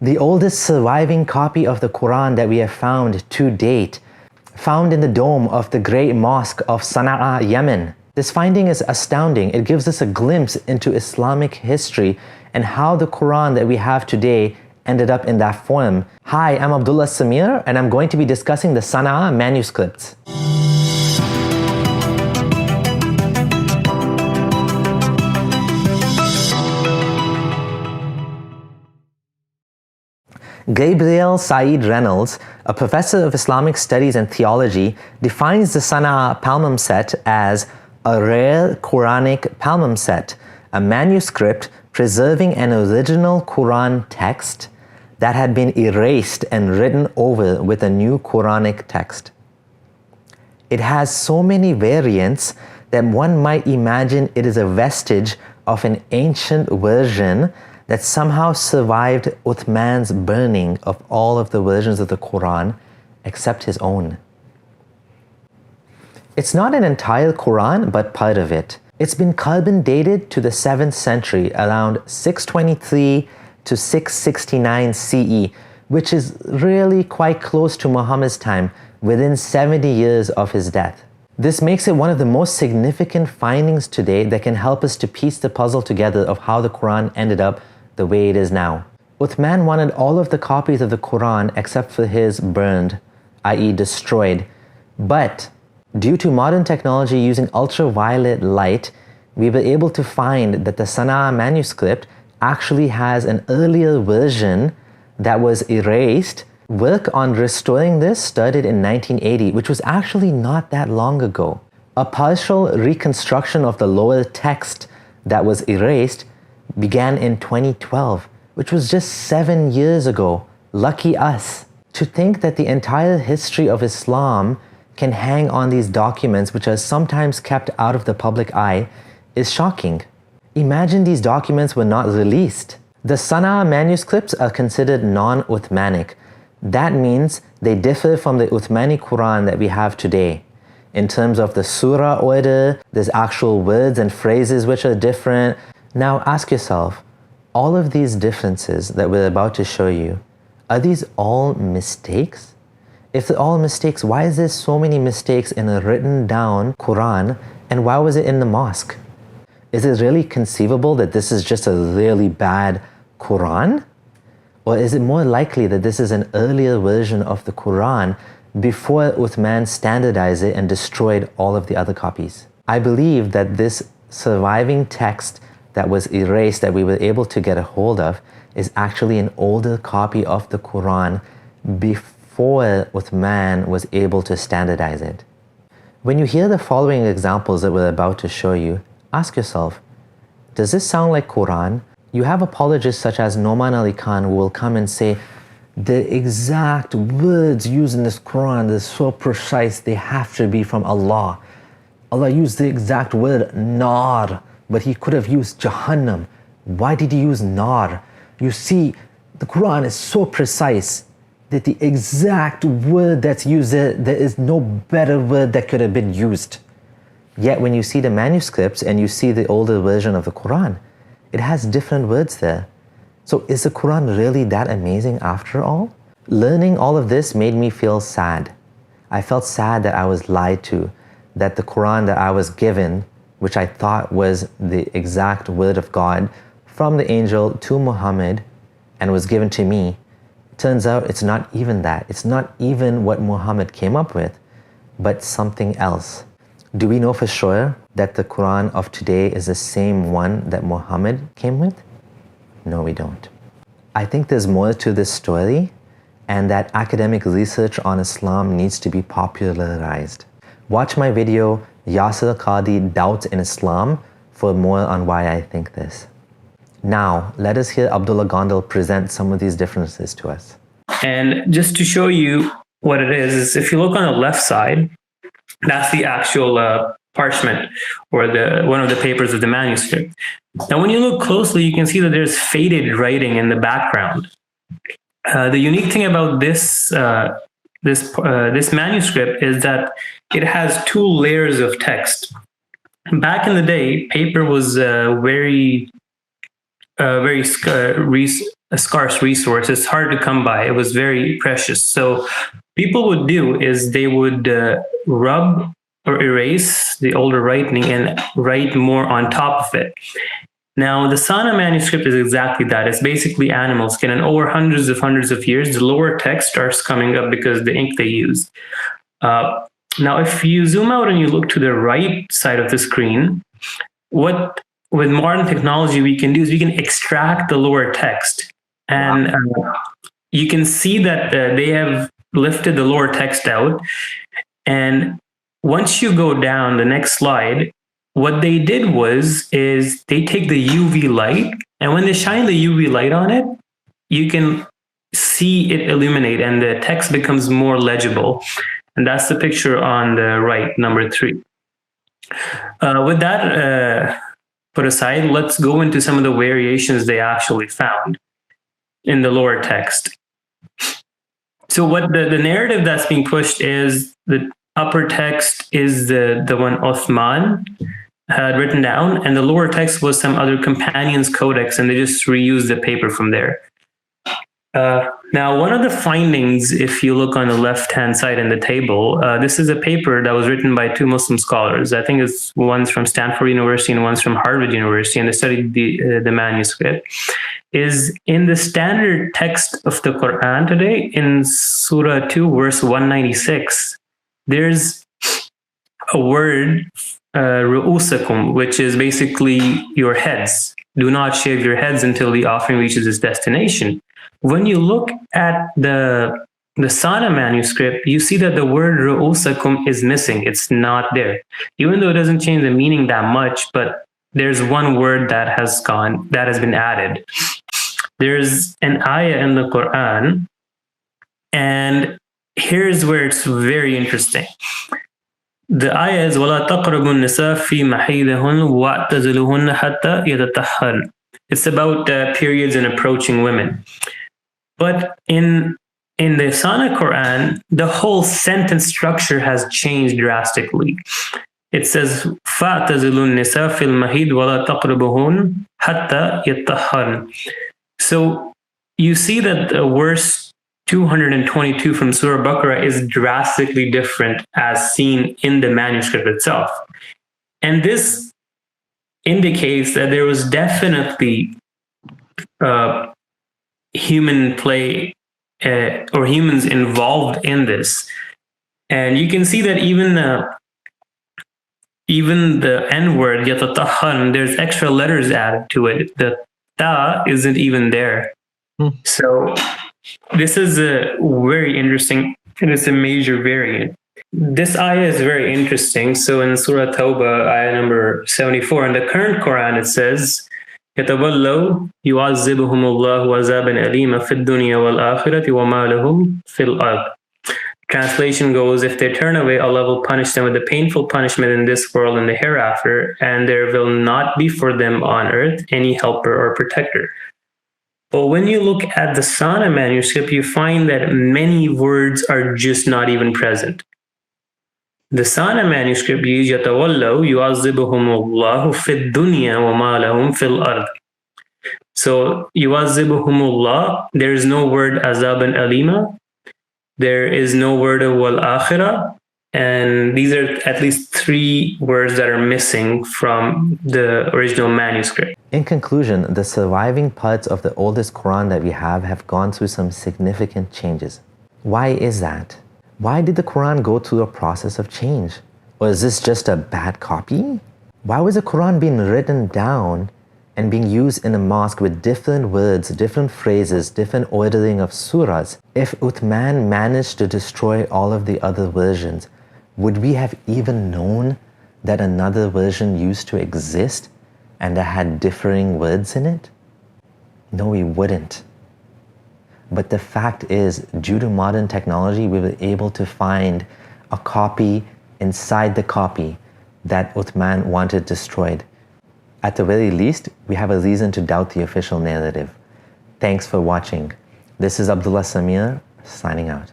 The oldest surviving copy of the Quran that we have found to date, found in the dome of the great mosque of Sana'a, Yemen. This finding is astounding. It gives us a glimpse into Islamic history and how the Quran that we have today ended up in that form. Hi, I'm Abdullah Samir, and I'm going to be discussing the Sana'a manuscripts. Gabriel Said Reynolds, a professor of Islamic studies and theology, defines the Sana'a palimpsest as a rare Quranic palimpsest, a manuscript preserving an original Quran text that had been erased and written over with a new Quranic text. It has so many variants that one might imagine it is a vestige of an ancient version that somehow survived Uthman's burning of all of the versions of the Quran except his own. It's not an entire Quran, but part of it. It's been carbon dated to the 7th century, around 623 to 669 CE, which is really quite close to Muhammad's time, within 70 years of his death. This makes it one of the most significant findings today that can help us to piece the puzzle together of how the Quran ended up the way it is now. Uthman wanted all of the copies of the Quran except for his burned, i.e. destroyed. But due to modern technology using ultraviolet light, we were able to find that the Sana'a manuscript actually has an earlier version that was erased. Work on restoring this started in 1980, which was actually not that long ago. A partial reconstruction of the lower text that was erased began in 2012, which was just 7 years ago. Lucky us. To think that the entire history of Islam can hang on these documents, which are sometimes kept out of the public eye, is shocking. Imagine these documents were not released. The Sana'a manuscripts are considered non-Uthmanic. That means they differ from the Uthmani Quran that we have today. In terms of the surah order, there's actual words and phrases which are different. Now ask yourself, all of these differences that we're about to show you, are these all mistakes? If they're all mistakes, why is there so many mistakes in a written down Quran, and why was it in the mosque? Is it really conceivable that this is just a really bad Quran? Or is it more likely that this is an earlier version of the Quran before Uthman standardized it and destroyed all of the other copies? I believe that this surviving text that was erased that we were able to get a hold of is actually an older copy of the Quran before Uthman was able to standardize it. When you hear the following examples that we're about to show you, ask yourself, does this sound like Quran? You have apologists such as Noman Ali Khan who will come and say, the exact words used in this Quran, they're so precise, they have to be from Allah. Allah used the exact word, nar, but he could have used Jahannam. Why did he use nar? You see, the Quran is so precise that the exact word that's used there is no better word that could have been used. Yet when you see the manuscripts and you see the older version of the Quran, it has different words there. So is the Quran really that amazing after all? Learning all of this made me feel sad. I felt sad that I was lied to, that the Quran that I was given, which I thought was the exact word of God from the angel to Muhammad and was given to me, turns out it's not even that. It's not even what Muhammad came up with, but something else. Do we know for sure that the Quran of today is the same one that Muhammad came with? No, we don't. I think there's more to this story, and that academic research on Islam needs to be popularized. Watch my video, Yasir Qadi Doubts in Islam, for more on why I think this. Now, let us hear Abdullah Gondal present some of these differences to us. And just to show you what it is if you look on the left side, that's the actual parchment or one of the papers of the manuscript. Now, when you look closely, you can see that there's faded writing in the background. The unique thing about this manuscript is that it has 2 layers of text. Back in the day, paper was very a scarce resource. It's hard to come by. It was very precious. So people would do is they would rub or erase the older writing and write more on top of it. Now, the Sana manuscript is exactly that. It's basically animal skin, and over hundreds of years, the lower text starts coming up because the ink they used. Now, if you zoom out and you look to the right side of the screen, what with modern technology we can do is we can extract the lower text, and you can see that they have lifted the lower text out. And once you go down the next slide, what they did is they take the UV light, and when they shine the UV light on it, you can see it illuminate and the text becomes more legible. And that's the picture on the right, number 3. With that put aside, let's go into some of the variations they actually found in the lower text. So what the narrative that's being pushed is the upper text is the one Uthman had written down, and the lower text was some other companion's codex, and they just reused the paper from there. Now, one of the findings, if you look on the left-hand side in the table, this is a paper that was written by 2 Muslim scholars. I think it's one's from Stanford University and one's from Harvard University, and they studied the manuscript. Is in the standard text of the Quran today, in Surah 2, verse 196, there's a word, ru'usakum, which is basically your heads. Do not shave your heads until the offering reaches its destination. When you look at the Sana manuscript, you see that the word ru'usakum is missing. It's not there. Even though it doesn't change the meaning that much, but there's one word that has been added. There's an ayah in the Quran, and here's where it's very interesting. The ayah is وَلَا تَقْرَبُوا النِّسَاءَ فِي مَحِيدِهُنَّ وَاعْتَزِلُوهُنَّ حَتَّى يَتَطَهَّرْنَ. It's about periods and approaching women. But in the Sana Quran, the whole sentence structure has changed drastically. It says فَاعْتَزِلُوا النِّسَاءَ فِي الْمَحِيدِ وَلَا تَقْرَبُوهُنَّ حَتَّى يَتَطَهَّرْنَ. So you see that the verse 222 from Surah Baqarah is drastically different as seen in the manuscript itself. And this indicates that there was definitely human play or humans involved in this. And you can see that even the N-word, yatatahhan, there's extra letters added to it. The ta isn't even there. So this is very interesting, and it's a major variant. This ayah is very interesting. So in Surah Tawbah, ayah number 74, in the current Quran, it says, يَتَوَلَّوْا يُعَذِّبُهُمُ اللَّهُ عَذَابًا أَلِيمًا فِي الدُّنْيَا وَالْآخِرَةِ وَمَا لَهُمْ فِي الْأَرْضِ. Translation goes, if they turn away, Allah will punish them with a painful punishment in this world and the hereafter, and there will not be for them on earth any helper or protector. But when you look at the Sana manuscript, you find that many words are just not even present. The Sana manuscript uses يَتَوَلَّوْا يُعَذِّبُهُمُ اللَّهُ فِي الدُّنْيَا وَمَا لَهُمْ فِي الْأَرْضِ. So يُعَذِّبُهُمُ اللَّهُ, there is no word azaban alima, there is no word of wal akhirah, and these are at least 3 words that are missing from the original manuscript. In conclusion, the surviving parts of the oldest Quran that we have gone through some significant changes. Why is that? Why did the Quran go through a process of change? Or is this just a bad copy? Why was the Quran being written down and being used in a mosque with different words, different phrases, different ordering of surahs? If Uthman managed to destroy all of the other versions, would we have even known that another version used to exist and that had differing words in it? No, we wouldn't. But the fact is, due to modern technology, we were able to find a copy inside the copy that Uthman wanted destroyed. At the very least, we have a reason to doubt the official narrative. Thanks for watching. This is Abdullah Samir, signing out.